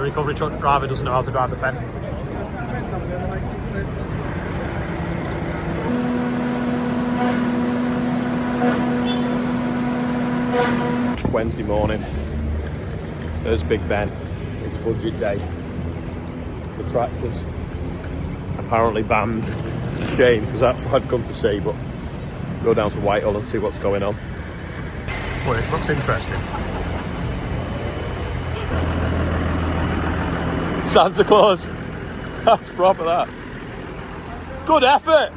recovery truck driver doesn't know how to drive the Fen. Wednesday morning. There's Big Ben. It's budget day. The tractors apparently banned. A shame, because that's what I'd come to see, but go down to Whitehall and see what's going on. Well, this looks interesting. Santa Claus. That's proper, that. Good effort.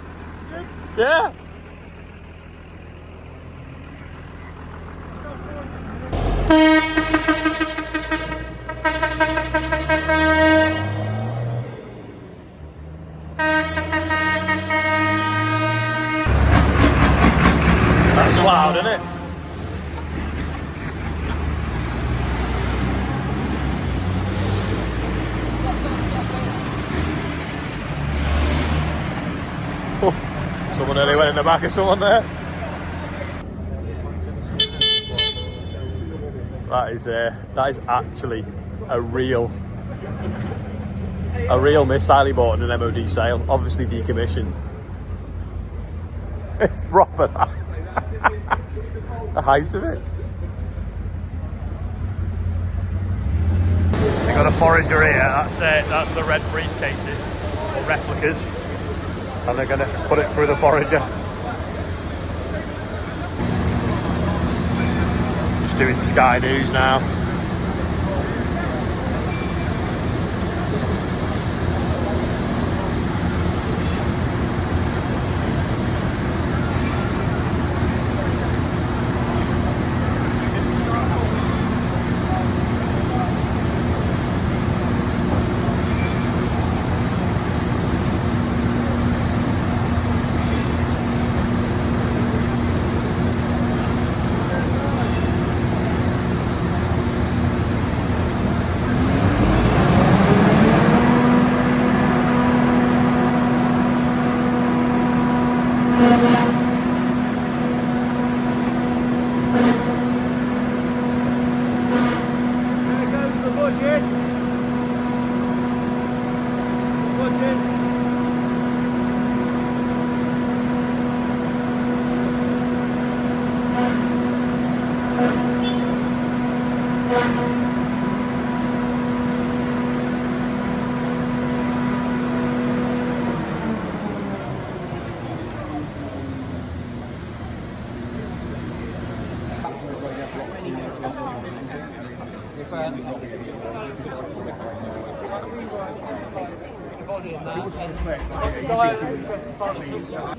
Yeah. That's loud, isn't it? Oh, someone nearly went in the back of someone there. That is actually a real missile he bought in an MOD sale, obviously decommissioned. It's proper. The height of it. They got a forager here. That's the red briefcases or replicas, and they're going to put it through the forager. Just doing Sky News now.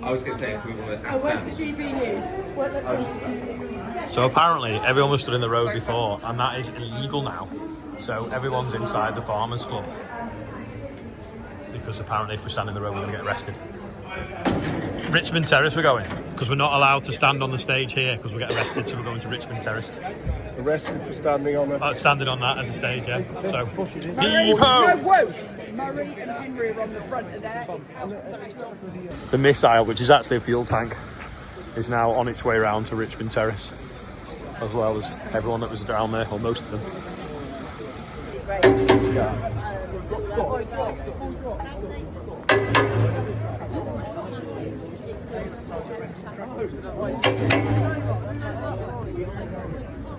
I was going to say if we were where's the GB News? So apparently everyone was stood in the road before, and that is illegal now. So everyone's inside the Farmers Club, because apparently if we stand in the road we're going to get arrested. Richmond Terrace we're going, because we're not allowed to stand on the stage here because we get arrested, so we're going to Richmond Terrace. Arrested for standing on it? Standing on that as a stage, yeah. So, Whoa! Murray and Henry are on the front of that. The missile, which is actually a fuel tank, is now on its way around to Richmond Terrace, as well as everyone that was down there, or most of them.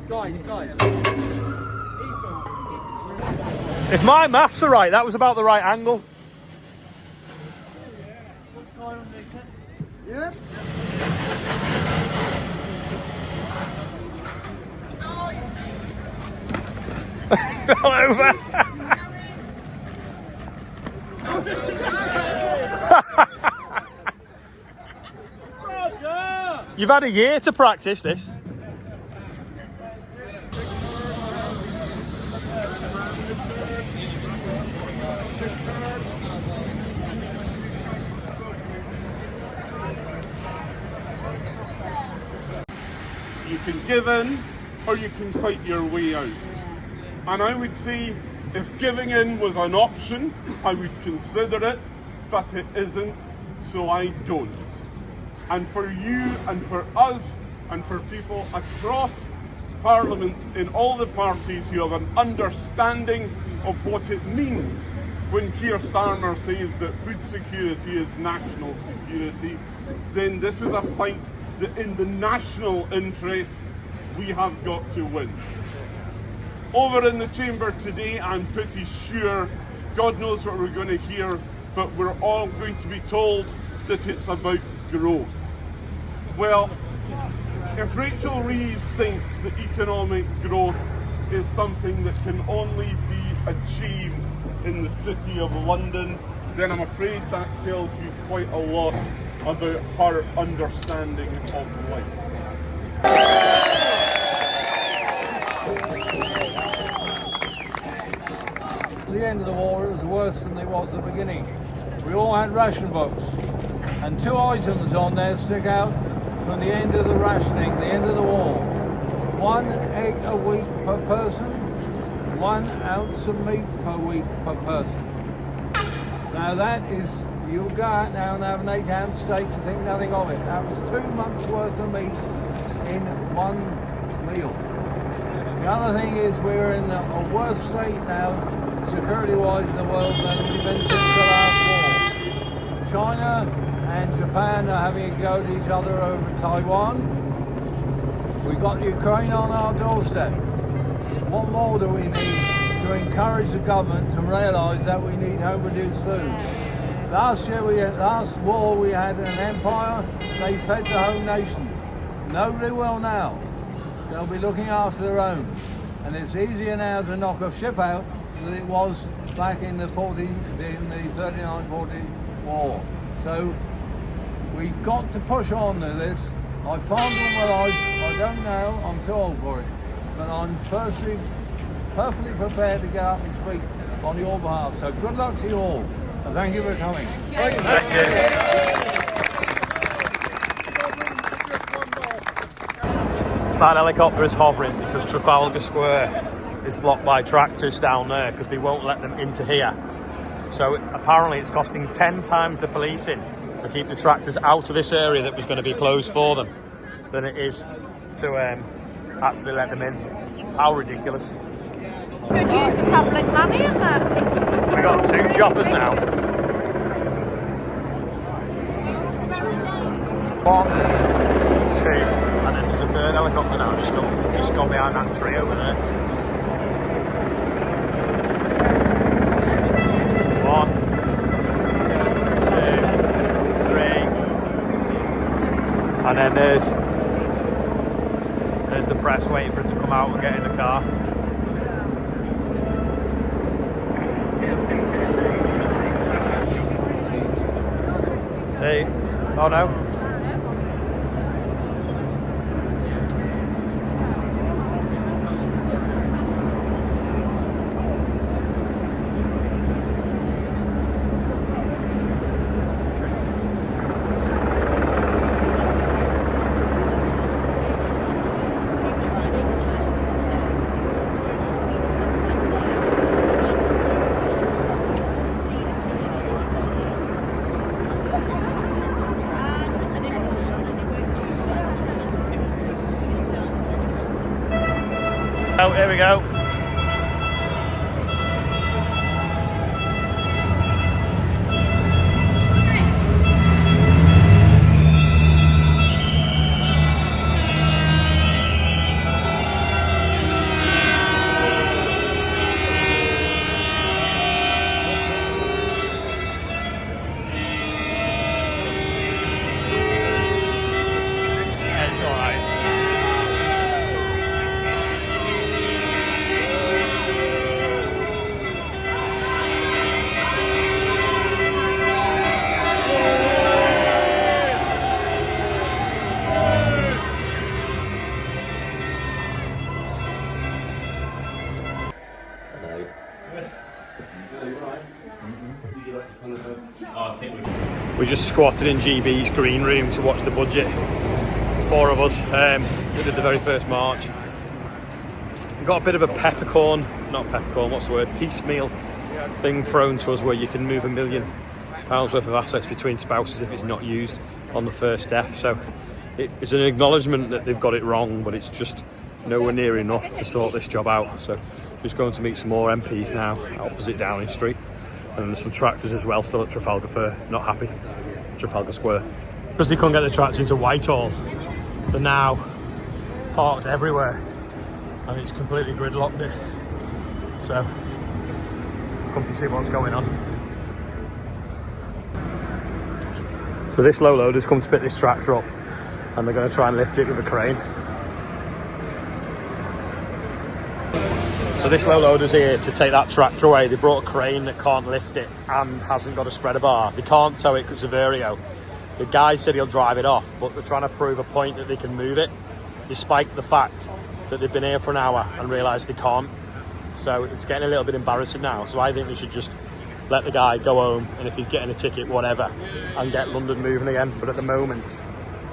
Guys. If my maths are right, that was about the right angle. Yeah. All over. You've had a year to practice this. You can give in or you can fight your way out. And I would say if giving in was an option, I would consider it, but it isn't, so I don't. And for you and for us and for people across Parliament in all the parties who have an understanding of what it means when Keir Starmer says that food security is national security, then this is a fight that in the national interest we have got to win. Over in the chamber today, I'm pretty sure, God knows what we're going to hear, but we're all going to be told that it's about growth. Well, if Rachel Reeves thinks that economic growth is something that can only be achieved in the City of London, then I'm afraid that tells you quite a lot about her understanding of life. At the end of the war, it was worse than it was at the beginning. We all had ration books, and 2 items on there stick out from the end of the rationing, the end of the war. 1 egg a week per person, 1 ounce of meat per week per person. Now that is, you'll go out now and have an 8-ounce steak and think nothing of it. That was 2 months worth of meat in 1 meal. The other thing is we're in a worse state now, security-wise in the world, than we've been since the last war. China and Japan are having a go at each other over Taiwan. We've got Ukraine on our doorstep. What more do we need to encourage the government to realise that we need home-produced food? Last war we had an empire, they fed the home nation. Nobody will now. They'll be looking after their own. And it's easier now to knock a ship out than it was back in the 39-40 war. So we've got to push on to this. I fondle my life, I don't know, I'm too old for it. But I'm perfectly prepared to get up and speak on your behalf. So good luck to you all, and thank you for coming. Thank you. That helicopter is hovering because Trafalgar Square is blocked by tractors down there because they won't let them into here. So apparently it's costing 10 times the policing to keep the tractors out of this area that was going to be closed for them than it is to actually let them in. How ridiculous. Good use of public money, isn't it? We got 2 choppers now. 1, 2, and then there's a 3rd helicopter now just gone behind that tree over there. 1, 2, 3, and then there's the press waiting for it to come out and get in the car. See? Oh no. Oh, here we go. It's all right. We just squatted in GB's green room to watch the budget. 4 of us. We did the very first march. We got a bit of a piecemeal thing thrown to us where you can move £1 million worth of assets between spouses if it's not used on the first death. So it's an acknowledgement that they've got it wrong, but it's just nowhere near enough to sort this job out. So Just going to meet some more MPs now, opposite Downing Street. And then there's some tractors as well, still at Trafalgar Fair, not happy, Trafalgar Square. Because they couldn't get the tractors into Whitehall, they're now parked everywhere. And it's completely gridlocked it. So, come to see what's going on. So this low loader's come to pick this tractor up, and they're going to try and lift it with a crane. So this low loader's here to take that tractor away. They brought a crane that can't lift it and hasn't got a spreader bar. They can't tow it because it's a Vario. The guy said he'll drive it off, but they're trying to prove a point that they can move it, despite the fact that they've been here for an hour and realised they can't. So it's getting a little bit embarrassing now. So I think we should just let the guy go home, and if he's getting a ticket, whatever, and get London moving again. But at the moment,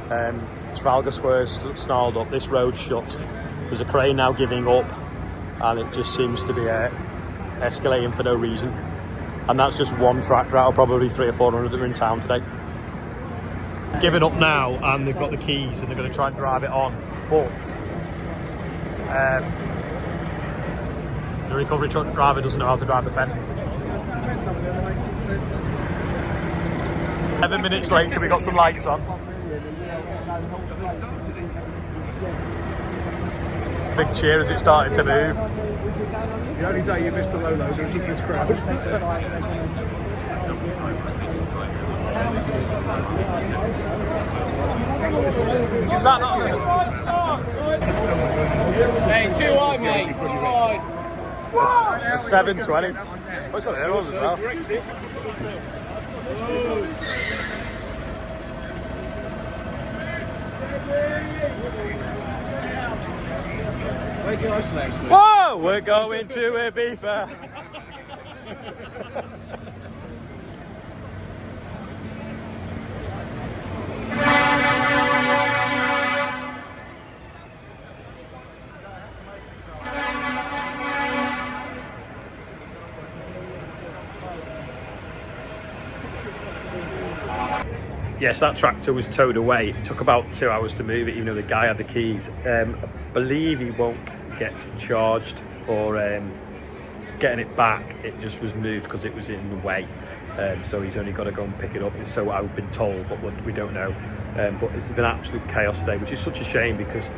Trafalgar Square's snarled up, this road's shut. There's a crane now giving up, and it just seems to be escalating for no reason. And that's just one tractor out of probably 300 or 400 that are in town today. Giving up now, and they've got the keys, and they're going to try and drive it on. But the recovery truck driver doesn't know how to drive the Fen. 11 minutes later, we got some lights on. Big cheer as it started to move. The only day you missed the low loader is in this crowd. Is that not Hey, too wide, mate. Too wide. a 720? Oh, it's got arrows as well. Where's your ice legs? Whoa! We're going to Ibiza. Yes, that tractor was towed away. It took about 2 hours to move it, even though the guy had the keys. I believe he won't get charged for getting it back. It just was moved because it was in the way. So he's only got to go and pick it up. So I've been told, but we don't know. But it's been absolute chaos today, which is such a shame because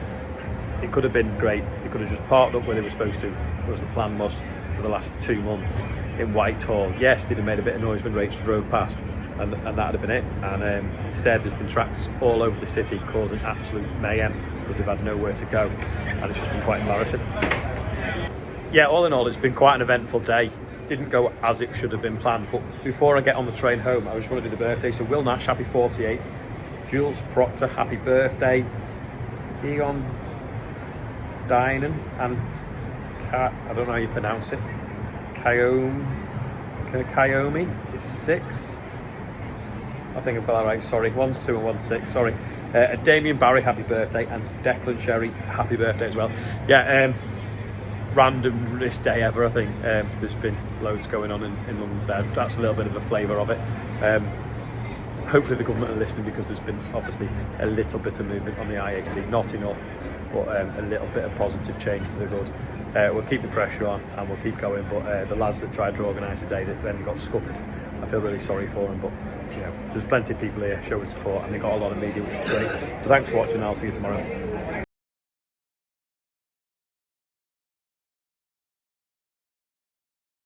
it could have been great. They could have just parked up where they were supposed to, as the plan was for the last 2 months in Whitehall. Yes, they'd have made a bit of noise when Rachel drove past, and that'd have been it. And instead, there's been tractors all over the city causing absolute mayhem because they've had nowhere to go, and it's just been quite embarrassing. Yeah, all in all, it's been quite an eventful day. Didn't go as it should have been planned, but before I get on the train home, I just want to do the birthday. So Will Nash, happy 48th. Jules Proctor, happy birthday. Egon Dynan and I don't know how you pronounce it. Kayomi is 6. I think I've got that right, sorry. 1's 2 and 1's 6, sorry. Damien Barry, happy birthday, and Declan Sherry, happy birthday as well. Yeah, randomest day ever, I think. There's been loads going on in London today. That's a little bit of a flavour of it. Hopefully the government are listening, because there's been obviously a little bit of movement on the IHT, not enough, but a little bit of positive change for the good. We'll keep the pressure on and we'll keep going, but the lads that tried to organise a day that then got scuppered, I feel really sorry for them, but you know, there's plenty of people here showing support, and they got a lot of media, which is great. So thanks for watching, I'll see you tomorrow.